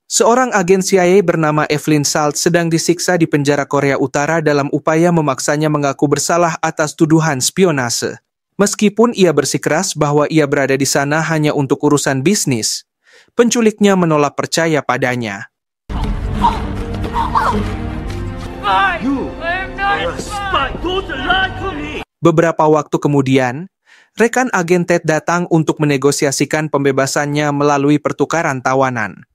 Seorang agen CIA bernama Evelyn Salt sedang disiksa di penjara Korea Utara dalam upaya memaksanya mengaku bersalah atas tuduhan spionase. Meskipun ia bersikeras bahwa ia berada di sana hanya untuk urusan bisnis, penculiknya menolak percaya padanya. Beberapa waktu kemudian, rekan agen Ted datang untuk menegosiasikan pembebasannya melalui pertukaran tawanan.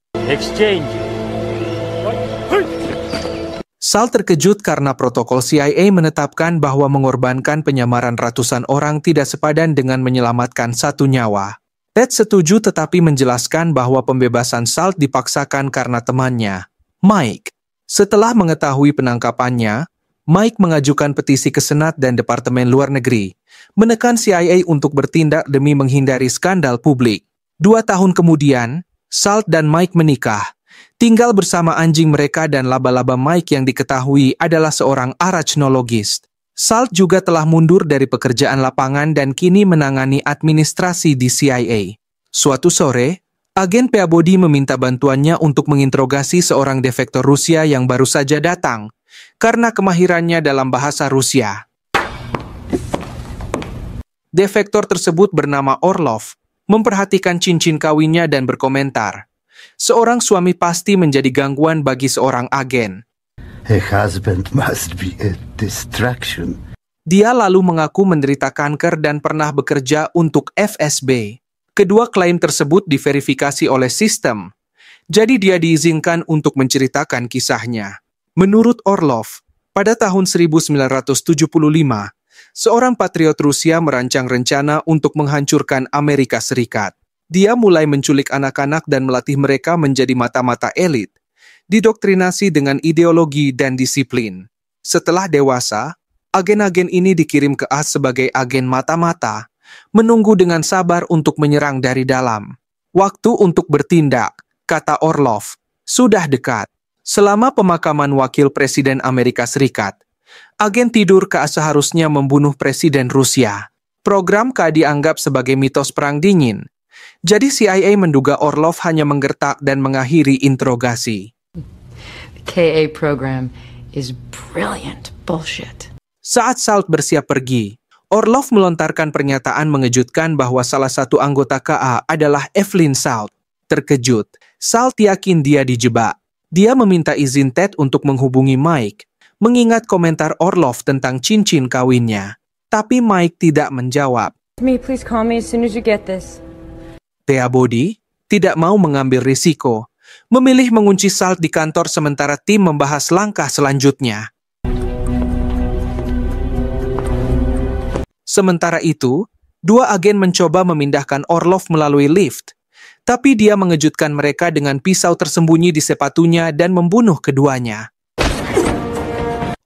Salt terkejut karena protokol CIA menetapkan bahwa mengorbankan penyamaran ratusan orang tidak sepadan dengan menyelamatkan satu nyawa. Ted setuju tetapi menjelaskan bahwa pembebasan Salt dipaksakan karena temannya, Mike. Setelah mengetahui penangkapannya, Mike mengajukan petisi ke Senat dan Departemen Luar Negeri, menekan CIA untuk bertindak demi menghindari skandal publik. 2 tahun kemudian, Salt dan Mike menikah, tinggal bersama anjing mereka dan laba-laba Mike yang diketahui adalah seorang arachnologis. Salt juga telah mundur dari pekerjaan lapangan dan kini menangani administrasi di CIA. Suatu sore, agen Peabody meminta bantuannya untuk menginterogasi seorang defektor Rusia yang baru saja datang, karena kemahirannya dalam bahasa Rusia. Defektor tersebut bernama Orlov, memperhatikan cincin kawinnya dan berkomentar, seorang suami pasti menjadi gangguan bagi seorang agen. A husband must be a distraction. Dia lalu mengaku menderita kanker dan pernah bekerja untuk FSB. Kedua klaim tersebut diverifikasi oleh sistem, jadi dia diizinkan untuk menceritakan kisahnya. Menurut Orlov, pada tahun 1975, seorang patriot Rusia merancang rencana untuk menghancurkan Amerika Serikat. Dia mulai menculik anak-anak dan melatih mereka menjadi mata-mata elit, didoktrinasi dengan ideologi dan disiplin. Setelah dewasa, agen-agen ini dikirim ke AS sebagai agen mata-mata, menunggu dengan sabar untuk menyerang dari dalam. Waktu untuk bertindak, kata Orlov, sudah dekat. Selama pemakaman wakil Presiden Amerika Serikat, agen tidur K seharusnya membunuh Presiden Rusia. Program K dianggap sebagai mitos perang dingin. Jadi CIA menduga Orlov hanya menggertak dan mengakhiri interogasi. The KA program is brilliant bullshit. Saat Salt bersiap pergi, Orlov melontarkan pernyataan mengejutkan bahwa salah satu anggota KA adalah Evelyn Salt. Terkejut, Salt yakin dia dijebak. Dia meminta izin Ted untuk menghubungi Mike, mengingat komentar Orlov tentang cincin kawinnya. Tapi Mike tidak menjawab. Please call me as soon as you get this. Peabody tidak mau mengambil risiko, memilih mengunci Salt di kantor sementara tim membahas langkah selanjutnya. Sementara itu, 2 agen mencoba memindahkan Orlov melalui lift, tapi dia mengejutkan mereka dengan pisau tersembunyi di sepatunya dan membunuh keduanya.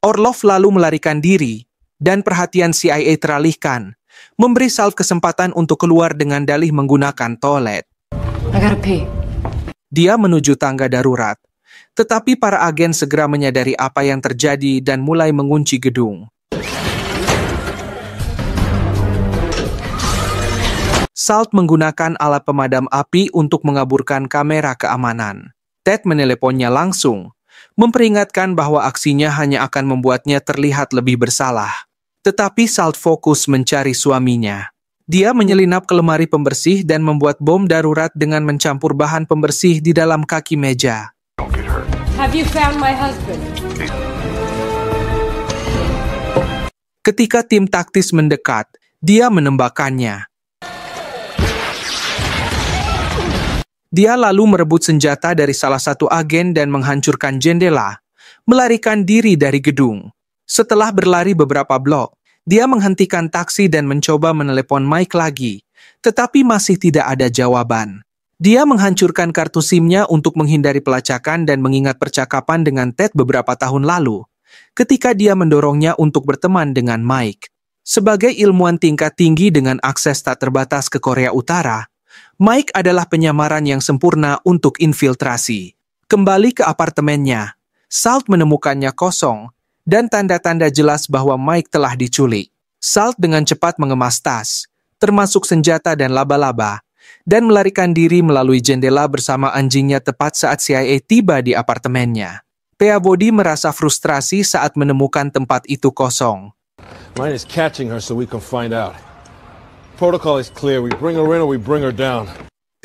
Orlov lalu melarikan diri, dan perhatian CIA teralihkan, memberi Salt kesempatan untuk keluar dengan dalih menggunakan toilet. I gotta pee. Dia menuju tangga darurat, tetapi para agen segera menyadari apa yang terjadi dan mulai mengunci gedung. Salt menggunakan alat pemadam api untuk mengaburkan kamera keamanan. Ted meneleponnya langsung, memperingatkan bahwa aksinya hanya akan membuatnya terlihat lebih bersalah. Tetapi Salt fokus mencari suaminya. Dia menyelinap ke lemari pembersih dan membuat bom darurat dengan mencampur bahan pembersih di dalam kaki meja. Have you found my husband? Ketika tim taktis mendekat, dia menembakkannya. Dia lalu merebut senjata dari salah satu agen dan menghancurkan jendela, melarikan diri dari gedung. Setelah berlari beberapa blok, dia menghentikan taksi dan mencoba menelepon Mike lagi, tetapi masih tidak ada jawaban. Dia menghancurkan kartu SIM-nya untuk menghindari pelacakan dan mengingat percakapan dengan Ted beberapa tahun lalu, ketika dia mendorongnya untuk berteman dengan Mike. Sebagai ilmuwan tingkat tinggi dengan akses tak terbatas ke Korea Utara, Mike adalah penyamaran yang sempurna untuk infiltrasi. Kembali ke apartemennya, Salt menemukannya kosong dan tanda-tanda jelas bahwa Mike telah diculik. Salt dengan cepat mengemas tas, termasuk senjata dan laba-laba, dan melarikan diri melalui jendela bersama anjingnya tepat saat CIA tiba di apartemennya. Peabody merasa frustrasi saat menemukan tempat itu kosong. Mine is catching her so we can find out. Protocol is clear. We bring her in or we bring her down.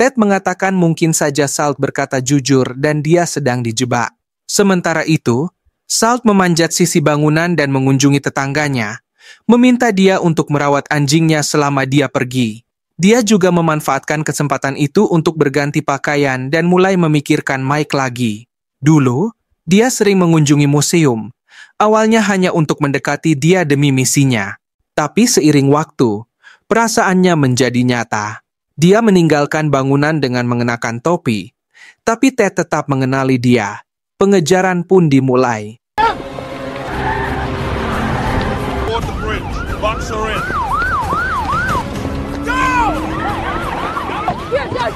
Ted mengatakan mungkin saja Salt berkata jujur dan dia sedang dijebak. Sementara itu, Salt memanjat sisi bangunan dan mengunjungi tetangganya, meminta dia untuk merawat anjingnya selama dia pergi. Dia juga memanfaatkan kesempatan itu untuk berganti pakaian dan mulai memikirkan Mike lagi. Dulu, dia sering mengunjungi museum, awalnya hanya untuk mendekati dia demi misinya. Tapi seiring waktu, perasaannya menjadi nyata. Dia meninggalkan bangunan dengan mengenakan topi, tapi Ted tetap mengenali dia. Pengejaran pun dimulai. Board the bridge. Box her in. Go!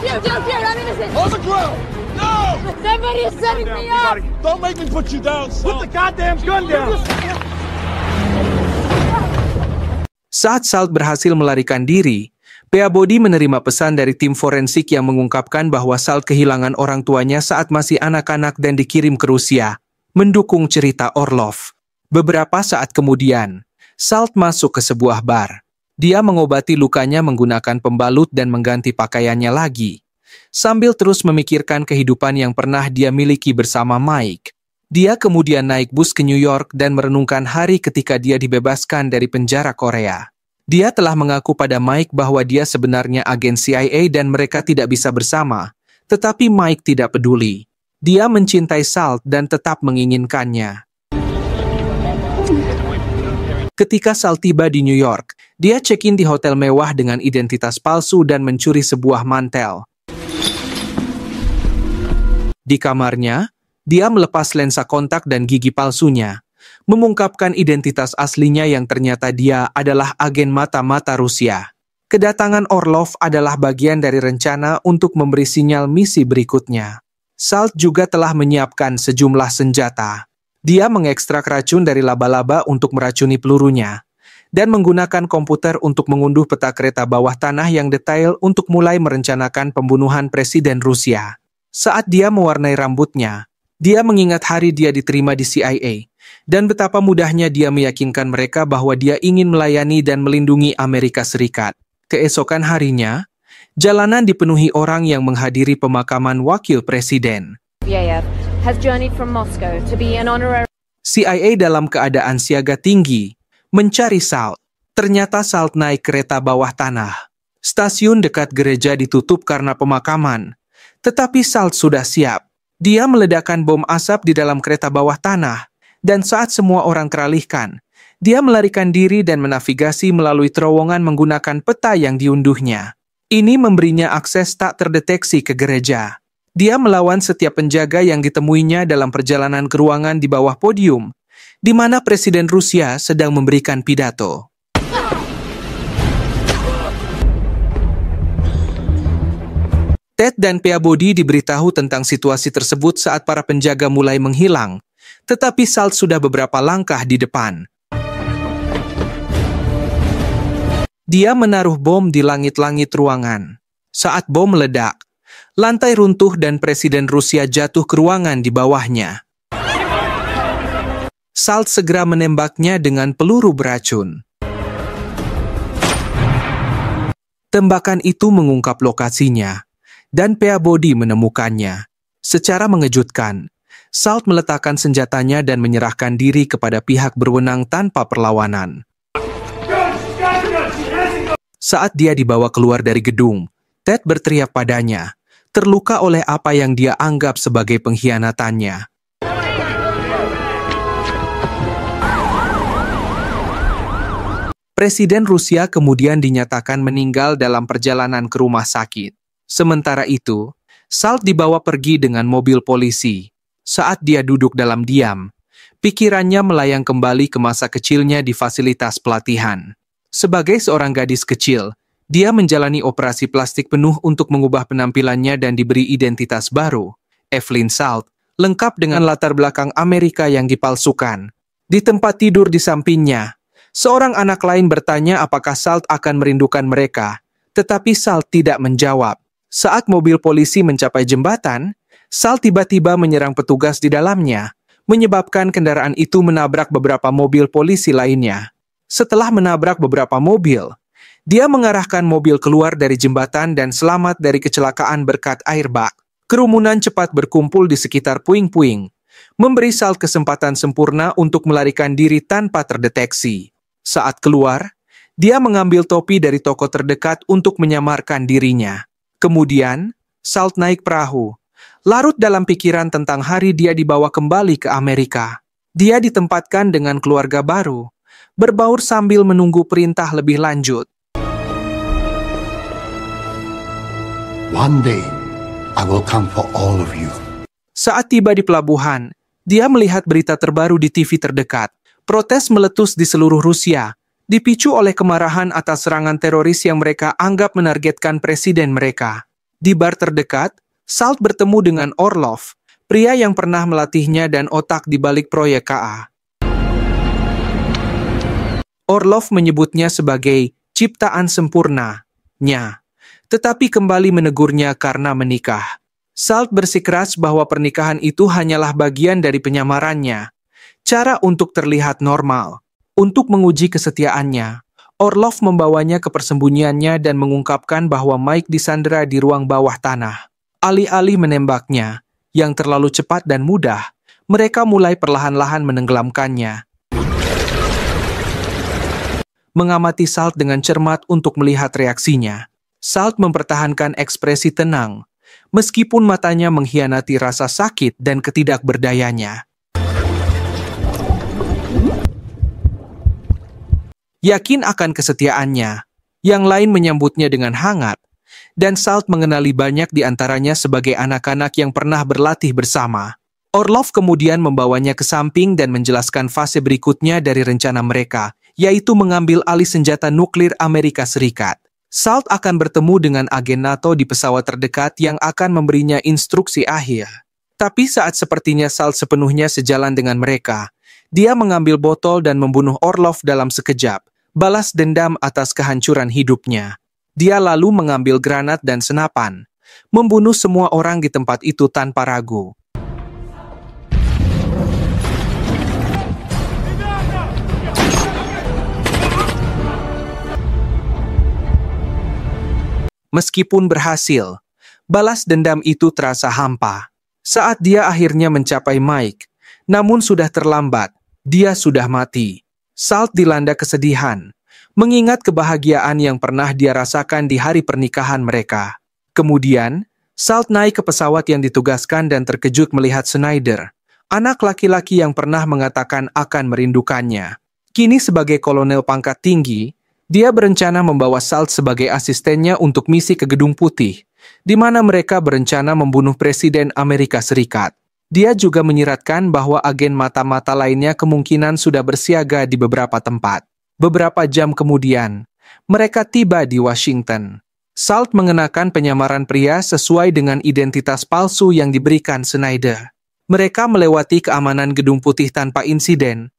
Here, I'm innocent. On the ground. No! Somebody is setting me up. Don't make me put you down, son. Put the goddamn gun down. Saat Salt berhasil melarikan diri, Peabody menerima pesan dari tim forensik yang mengungkapkan bahwa Salt kehilangan orang tuanya saat masih anak-anak dan dikirim ke Rusia, mendukung cerita Orlov. Beberapa saat kemudian, Salt masuk ke sebuah bar. Dia mengobati lukanya menggunakan pembalut dan mengganti pakaiannya lagi, sambil terus memikirkan kehidupan yang pernah dia miliki bersama Mike. Dia kemudian naik bus ke New York dan merenungkan hari ketika dia dibebaskan dari penjara Korea. Dia telah mengaku pada Mike bahwa dia sebenarnya agen CIA dan mereka tidak bisa bersama, tetapi Mike tidak peduli. Dia mencintai Salt dan tetap menginginkannya. Ketika Salt tiba di New York, dia check-in di hotel mewah dengan identitas palsu dan mencuri sebuah mantel. Di kamarnya, dia melepas lensa kontak dan gigi palsunya, mengungkapkan identitas aslinya yang ternyata dia adalah agen mata-mata Rusia. Kedatangan Orlov adalah bagian dari rencana untuk memberi sinyal misi berikutnya. Salt juga telah menyiapkan sejumlah senjata. Dia mengekstrak racun dari laba-laba untuk meracuni pelurunya, dan menggunakan komputer untuk mengunduh peta kereta bawah tanah yang detail untuk mulai merencanakan pembunuhan Presiden Rusia. Saat dia mewarnai rambutnya, dia mengingat hari dia diterima di CIA, dan betapa mudahnya dia meyakinkan mereka bahwa dia ingin melayani dan melindungi Amerika Serikat. Keesokan harinya, jalanan dipenuhi orang yang menghadiri pemakaman wakil presiden. Has journeyed from Moscow to be an honorary. CIA dalam keadaan siaga tinggi, mencari Salt. Ternyata Salt naik kereta bawah tanah. Stasiun dekat gereja ditutup karena pemakaman, tetapi Salt sudah siap. Dia meledakkan bom asap di dalam kereta bawah tanah, dan saat semua orang teralihkan, dia melarikan diri dan menavigasi melalui terowongan menggunakan peta yang diunduhnya. Ini memberinya akses tak terdeteksi ke gereja. Dia melawan setiap penjaga yang ditemuinya dalam perjalanan ke ruangan di bawah podium, di mana Presiden Rusia sedang memberikan pidato. Ted dan Peabody diberitahu tentang situasi tersebut saat para penjaga mulai menghilang, tetapi Salt sudah beberapa langkah di depan. Dia menaruh bom di langit-langit ruangan. Saat bom meledak, lantai runtuh dan Presiden Rusia jatuh ke ruangan di bawahnya. Salt segera menembaknya dengan peluru beracun. Tembakan itu mengungkap lokasinya, dan Peabody menemukannya. Secara mengejutkan, Salt meletakkan senjatanya dan menyerahkan diri kepada pihak berwenang tanpa perlawanan. Saat dia dibawa keluar dari gedung, Ted berteriak padanya, terluka oleh apa yang dia anggap sebagai pengkhianatannya. Presiden Rusia kemudian dinyatakan meninggal dalam perjalanan ke rumah sakit. Sementara itu, Salt dibawa pergi dengan mobil polisi. Saat dia duduk dalam diam, pikirannya melayang kembali ke masa kecilnya di fasilitas pelatihan. Sebagai seorang gadis kecil, dia menjalani operasi plastik penuh untuk mengubah penampilannya dan diberi identitas baru, Evelyn Salt, lengkap dengan latar belakang Amerika yang dipalsukan. Di tempat tidur di sampingnya, seorang anak lain bertanya apakah Salt akan merindukan mereka, Tetapi Salt tidak menjawab. Saat mobil polisi mencapai jembatan, Salt tiba-tiba menyerang petugas di dalamnya, menyebabkan kendaraan itu menabrak beberapa mobil polisi lainnya. Setelah menabrak beberapa mobil, dia mengarahkan mobil keluar dari jembatan dan selamat dari kecelakaan berkat airbag. Kerumunan cepat berkumpul di sekitar puing-puing, memberi Salt kesempatan sempurna untuk melarikan diri tanpa terdeteksi. Saat keluar, dia mengambil topi dari toko terdekat untuk menyamarkan dirinya. Kemudian, Salt naik perahu, larut dalam pikiran tentang hari dia dibawa kembali ke Amerika. Dia ditempatkan dengan keluarga baru, berbaur sambil menunggu perintah lebih lanjut. One day, I will come for all of you. Saat tiba di pelabuhan, dia melihat berita terbaru di TV terdekat. Protes meletus di seluruh Rusia, dipicu oleh kemarahan atas serangan teroris yang mereka anggap menargetkan presiden mereka. Di bar terdekat, Salt bertemu dengan Orlov, pria yang pernah melatihnya dan otak di balik proyek KA. Orlov menyebutnya sebagai ciptaan sempurna-nya, tetapi kembali menegurnya karena menikah. Salt bersikeras bahwa pernikahan itu hanyalah bagian dari penyamarannya, cara untuk terlihat normal. Untuk menguji kesetiaannya, Orlov membawanya ke persembunyiannya dan mengungkapkan bahwa Mike disandera di ruang bawah tanah. Alih-alih menembaknya, yang terlalu cepat dan mudah, mereka mulai perlahan-lahan menenggelamkannya. Mengamati Salt dengan cermat untuk melihat reaksinya. Salt mempertahankan ekspresi tenang, meskipun matanya mengkhianati rasa sakit dan ketidakberdayanya. Yakin akan kesetiaannya, yang lain menyambutnya dengan hangat, dan Salt mengenali banyak di antaranya sebagai anak-anak yang pernah berlatih bersama. Orlov kemudian membawanya ke samping dan menjelaskan fase berikutnya dari rencana mereka, yaitu mengambil alih senjata nuklir Amerika Serikat. Salt akan bertemu dengan agen NATO di pesawat terdekat yang akan memberinya instruksi akhir. Tapi saat sepertinya Salt sepenuhnya sejalan dengan mereka, dia mengambil botol dan membunuh Orlov dalam sekejap, balas dendam atas kehancuran hidupnya. Dia lalu mengambil granat dan senapan, membunuh semua orang di tempat itu tanpa ragu. Meskipun berhasil, balas dendam itu terasa hampa. Saat dia akhirnya mencapai Mike, namun sudah terlambat, dia sudah mati. Salt dilanda kesedihan, mengingat kebahagiaan yang pernah dia rasakan di hari pernikahan mereka. Kemudian, Salt naik ke pesawat yang ditugaskan dan terkejut melihat Snyder, anak laki-laki yang pernah mengatakan akan merindukannya. Kini sebagai kolonel pangkat tinggi, dia berencana membawa Salt sebagai asistennya untuk misi ke Gedung Putih, di mana mereka berencana membunuh Presiden Amerika Serikat. Dia juga menyiratkan bahwa agen mata-mata lainnya kemungkinan sudah bersiaga di beberapa tempat. Beberapa jam kemudian, mereka tiba di Washington. Salt mengenakan penyamaran pria sesuai dengan identitas palsu yang diberikan Snyder. Mereka melewati keamanan Gedung Putih tanpa insiden,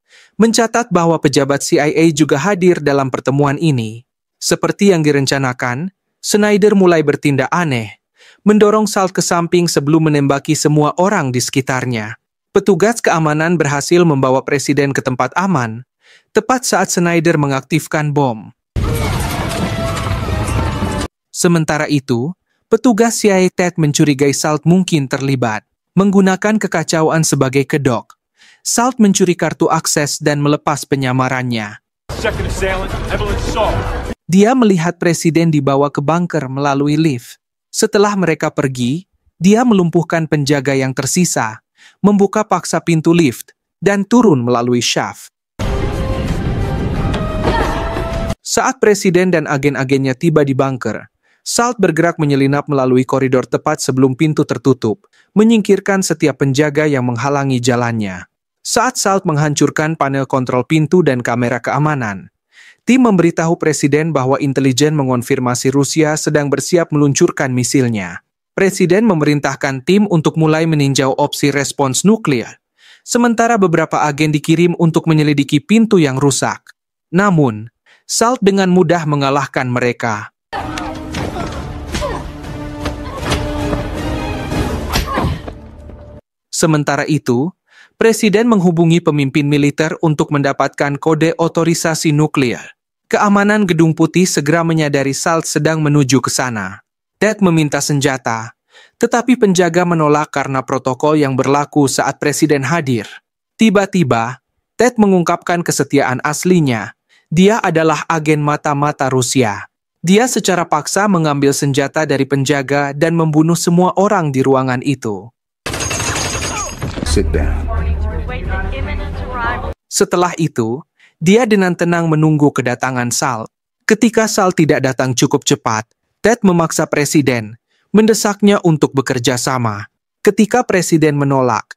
mencatat bahwa pejabat CIA juga hadir dalam pertemuan ini. Seperti yang direncanakan, Snyder mulai bertindak aneh, mendorong Salt ke samping sebelum menembaki semua orang di sekitarnya. Petugas keamanan berhasil membawa presiden ke tempat aman, tepat saat Snyder mengaktifkan bom. Sementara itu, petugas CIA Ted mencurigai Salt mungkin terlibat, menggunakan kekacauan sebagai kedok. Salt mencuri kartu akses dan melepas penyamarannya. Dia melihat presiden dibawa ke bunker melalui lift. Setelah mereka pergi, dia melumpuhkan penjaga yang tersisa, membuka paksa pintu lift, dan turun melalui shaft. Saat presiden dan agen-agennya tiba di bunker, Salt bergerak menyelinap melalui koridor tepat sebelum pintu tertutup, menyingkirkan setiap penjaga yang menghalangi jalannya. Saat Salt menghancurkan panel kontrol pintu dan kamera keamanan, tim memberitahu presiden bahwa intelijen mengonfirmasi Rusia sedang bersiap meluncurkan misilnya. Presiden memerintahkan tim untuk mulai meninjau opsi respons nuklir, sementara beberapa agen dikirim untuk menyelidiki pintu yang rusak. Namun, Salt dengan mudah mengalahkan mereka. Sementara itu, Presiden menghubungi pemimpin militer untuk mendapatkan kode otorisasi nuklir. Keamanan Gedung Putih segera menyadari Salt sedang menuju ke sana. Ted meminta senjata, tetapi penjaga menolak karena protokol yang berlaku saat Presiden hadir. Tiba-tiba, Ted mengungkapkan kesetiaan aslinya. Dia adalah agen mata-mata Rusia. Dia secara paksa mengambil senjata dari penjaga dan membunuh semua orang di ruangan itu. Sit down. Setelah itu, dia dengan tenang menunggu kedatangan Salt. Ketika Salt tidak datang cukup cepat, Ted memaksa Presiden, mendesaknya untuk bekerja sama. Ketika Presiden menolak,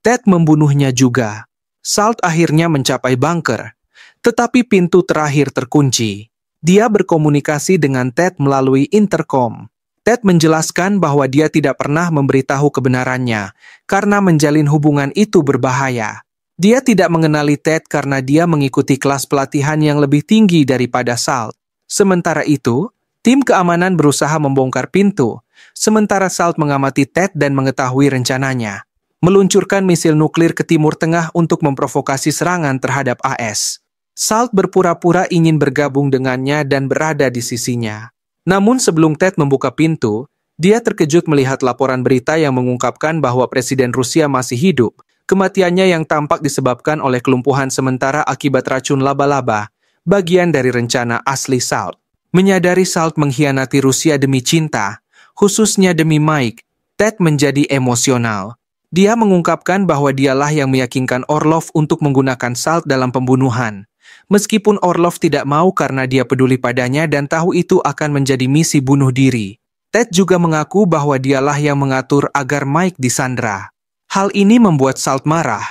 Ted membunuhnya juga. Salt akhirnya mencapai bunker, tetapi pintu terakhir terkunci. Dia berkomunikasi dengan Ted melalui intercom. Ted menjelaskan bahwa dia tidak pernah memberitahu kebenarannya karena menjalin hubungan itu berbahaya. Dia tidak mengenali Ted karena dia mengikuti kelas pelatihan yang lebih tinggi daripada Salt. Sementara itu, tim keamanan berusaha membongkar pintu, sementara Salt mengamati Ted dan mengetahui rencananya. Meluncurkan misil nuklir ke Timur Tengah untuk memprovokasi serangan terhadap AS. Salt berpura-pura ingin bergabung dengannya dan berada di sisinya. Namun sebelum Ted membuka pintu, dia terkejut melihat laporan berita yang mengungkapkan bahwa Presiden Rusia masih hidup. Kematiannya yang tampak disebabkan oleh kelumpuhan sementara akibat racun laba-laba, bagian dari rencana asli Salt. Menyadari Salt mengkhianati Rusia demi cinta, khususnya demi Mike, Ted menjadi emosional. Dia mengungkapkan bahwa dialah yang meyakinkan Orlov untuk menggunakan Salt dalam pembunuhan. Meskipun Orlov tidak mau karena dia peduli padanya dan tahu itu akan menjadi misi bunuh diri. Ted juga mengaku bahwa dialah yang mengatur agar Mike disandra. Hal ini membuat Salt marah,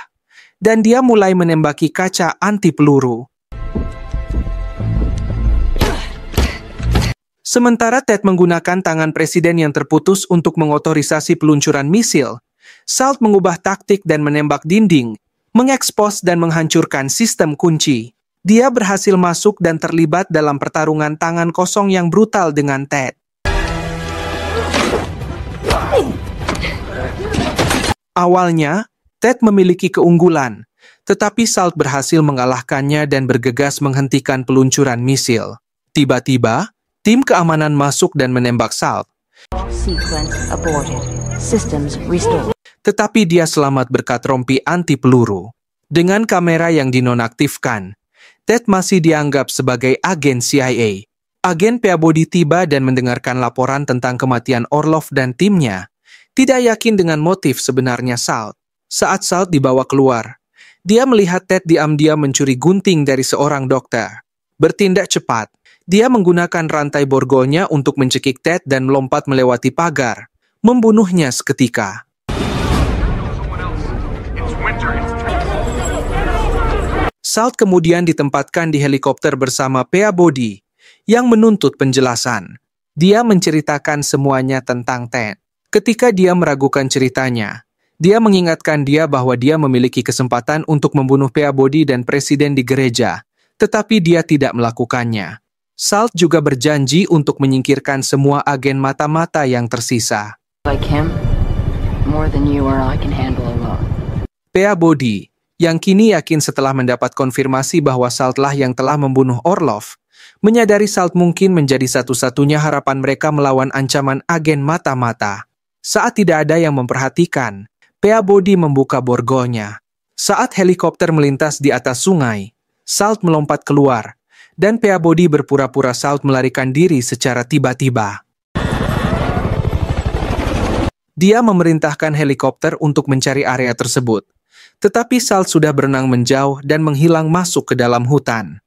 dan dia mulai menembaki kaca anti peluru. Sementara Ted menggunakan tangan Presiden yang terputus untuk mengotorisasi peluncuran misil, Salt mengubah taktik dan menembak dinding, mengekspos dan menghancurkan sistem kunci. Dia berhasil masuk dan terlibat dalam pertarungan tangan kosong yang brutal dengan Ted. Awalnya, Ted memiliki keunggulan, tetapi Salt berhasil mengalahkannya dan bergegas menghentikan peluncuran misil. Tiba-tiba, tim keamanan masuk dan menembak Salt. Sequence aborted. Systems restored. Tetapi dia selamat berkat rompi anti peluru. Dengan kamera yang dinonaktifkan, Ted masih dianggap sebagai agen CIA. Agen Peabody tiba dan mendengarkan laporan tentang kematian Orlov dan timnya. Tidak yakin dengan motif sebenarnya Salt. Saat Salt dibawa keluar, dia melihat Ted diam-diam mencuri gunting dari seorang dokter. Bertindak cepat, dia menggunakan rantai borgolnya untuk mencekik Ted dan melompat melewati pagar, membunuhnya seketika. Salt kemudian ditempatkan di helikopter bersama Peabody yang menuntut penjelasan. Dia menceritakan semuanya tentang Ted. Ketika dia meragukan ceritanya, dia mengingatkan dia bahwa dia memiliki kesempatan untuk membunuh Peabody dan Presiden di gereja, tetapi dia tidak melakukannya. Salt juga berjanji untuk menyingkirkan semua agen mata-mata yang tersisa. Like him, more than you or I can handle alone. Peabody, yang kini yakin setelah mendapat konfirmasi bahwa Saltlah yang telah membunuh Orlov, menyadari Salt mungkin menjadi satu-satunya harapan mereka melawan ancaman agen mata-mata. Saat tidak ada yang memperhatikan, Peabody membuka borgolnya. Saat helikopter melintas di atas sungai, Salt melompat keluar, dan Peabody berpura-pura Salt melarikan diri secara tiba-tiba. Dia memerintahkan helikopter untuk mencari area tersebut, tetapi Salt sudah berenang menjauh dan menghilang masuk ke dalam hutan.